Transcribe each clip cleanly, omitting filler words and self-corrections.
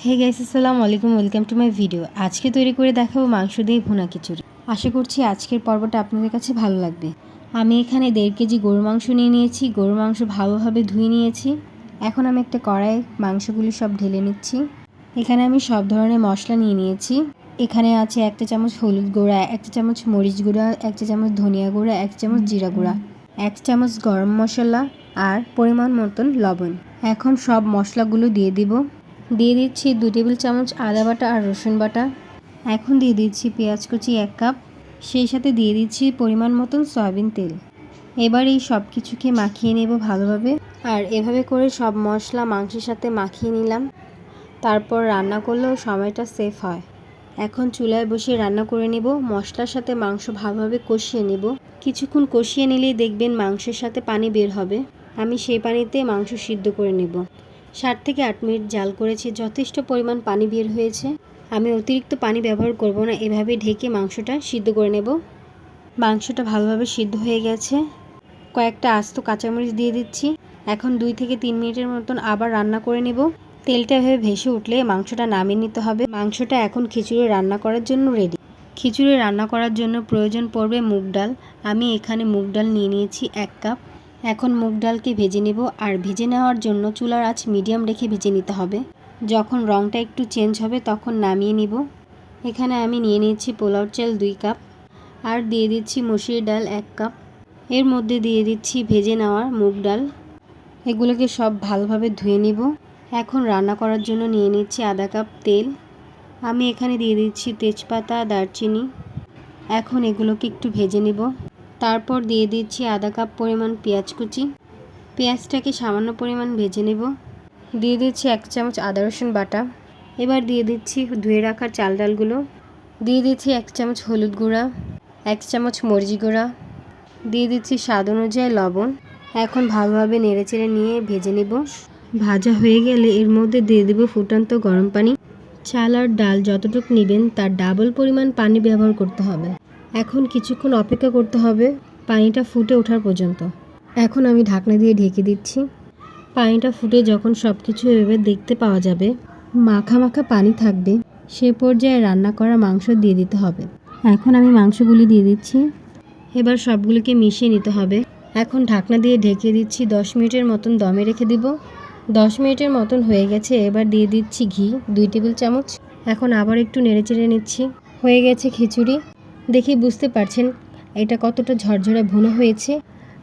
Hey guys, আসসালামু আলাইকুম, welcome to my video. আজকে তৈরি করে দেখাবো মাংস দিয়ে ভুনা খিচুড়ি। আশা করছি আজকের পর্বটা আপনাদের কাছে ভালো লাগবে। আমি এখানে 1.5 কেজি গরুর মাংস নিয়ে নিয়েছি। গরুর মাংস ভালোভাবে ধুয়ে নিয়েছি। এখন আমি একটা কড়াই মাংসগুলি সব ঢেলে নিচ্ছি। এখানে আমি সব ধরনের মশলা নিয়ে নিয়েছি। এখানে আছে 1 চামচ হলুদ গুঁড়া, 1 চামচ মরিচ গুঁড়া, 1 চামচ ধনিয়া গুঁড়া, 1 চামচ জিরা গুঁড়া, 1 চামচ গরম মশলা আর পরিমাণ মতন লবণ। এখন সব মশলাগুলো দিয়ে দিব। দিয়ে দিচ্ছি 2 টেবিল চামচ আদা বাটা আর রসুন বাটা। এখন দিয়ে দিচ্ছি পেঁয়াজ কুচি 1 কাপ, সেই সাথে দিয়ে দিচ্ছি পরিমাণ মতন সয়াবিন তেল। এবার এই সব কিছুকে মাখিয়ে নেব ভালোভাবে। আর এভাবে করে সব মশলা মাংসের সাথে মাখিয়ে নিলাম। তারপর রান্না করলেও সময়টা সেভ হয়। এখন চুলায় বসিয়ে রান্না করে নেব। মশলার সাথে মাংস ভালোভাবে কষিয়ে নেব। কিছুক্ষণ কষিয়ে নিলেই দেখবেন মাংসের সাথে পানি বের হবে। আমি সেই পানিতে মাংস সিদ্ধ করে নেব। 7 থেকে 8 মিনিট জাল করেছি, যথেষ্ট পরিমাণ পানি বের হয়েছে। আমি অতিরিক্ত পানি ব্যবহার করব না, এভাবে ঢেকে মাংসটা সিদ্ধ করে নেব। মাংসটা ভালোভাবে সিদ্ধ হয়ে গেছে। কয়েকটা আস্ত কাঁচামরিচ দিয়ে দিচ্ছি। এখন 2 থেকে 3 মিনিটের মতন আবার রান্না করে নেব। তেলটা এভাবে ভেসে উঠলে মাংসটা নামিয়ে নিতে হবে। মাংসটা এখন খিচুড়ি রান্না করার জন্য রেডি। খিচুড়ি রান্না করার জন্য প্রয়োজন পড়বে মুগ ডাল। আমি এখানে মুগ ডাল নিয়ে নিয়েছি 1 কাপ। এখন মুগ ডালকে ভেজে নেব। আর ভেজে নেওয়ার জন্য চুলার আঁচ মিডিয়াম রেখে ভেজে নিতে হবে। যখন রঙটা একটু চেঞ্জ হবে তখন নামিয়ে নিব। এখানে আমি নিয়ে নিয়েছি পোলাও চাল 2 কাপ আর দিয়ে দিচ্ছি মসুর ডাল 1 কাপ। এর মধ্যে দিয়ে দিচ্ছি ভেজে নেওয়া মুগ ডাল। এগুলোকে সব ভালোভাবে ধুয়ে নিব। এখন রান্না করার জন্য নিয়ে নিচ্ছি আধা কাপ তেল। আমি এখানে দিয়ে দিচ্ছি তেজপাতা, দারচিনি। এখন এগুলোকে একটু ভেজে নিব। তারপর দিয়ে দিচ্ছি আধা কাপ পরিমাণ পেঁয়াজ কুচি। পেঁয়াজটাকে সামান্য পরিমাণ ভেজে নেব। দিয়ে দিচ্ছি 1 চামচ আদা রসুন বাটা। এবার দিয়ে দিচ্ছি ধুয়ে রাখা চাল ডালগুলো। দিয়ে দিচ্ছি 1 চামচ হলুদ গুঁড়া, 1 চামচ মরিচ গুঁড়া, দিয়ে দিচ্ছি স্বাদ অনুযায়ী লবণ। এখন ভালোভাবে নেড়েচেড়ে নিয়ে ভেজে নেব। ভাজা হয়ে গেলে এর মধ্যে দিয়ে দেব ফুটন্ত গরম পানি। চাল আর ডাল যতটুকু নেবেন তার ডাবল পরিমাণ পানি ব্যবহার করতে হবে। এখন কিছুক্ষণ অপেক্ষা করতে হবে পানিটা ফুটে ওঠার পর্যন্ত। এখন আমি ঢাকনা দিয়ে ঢেকে দিচ্ছি। পানিটা ফুটে যখন সব কিছু এভাবে দেখতে পাওয়া যাবে, মাখা মাখা পানি থাকবে, সে পর্যায়ে রান্না করা মাংস দিয়ে দিতে হবে। এখন আমি মাংসগুলি দিয়ে দিচ্ছি। এবার সবগুলিকে মিশিয়ে নিতে হবে। এখন ঢাকনা দিয়ে ঢেকে দিচ্ছি। 10 মিনিটের মতন দমে রেখে দিব। 10 মিনিটের মতন হয়ে গেছে। এবার দিয়ে দিচ্ছি ঘি 2 টেবিল চামচ। এখন আবার একটু নেড়েচেড়ে নিচ্ছি। হয়ে গেছে খিচুড়ি। দেখে বুঝতে পারছেন এটা কতটা ঝরঝরে ভুনা হয়েছে।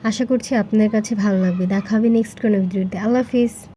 আশা করছি আপনাদের কাছে ভালো লাগবে। দেখা হবে নেক্সট কোনো ভিডিওতে। আল্লাহ হাফিজ।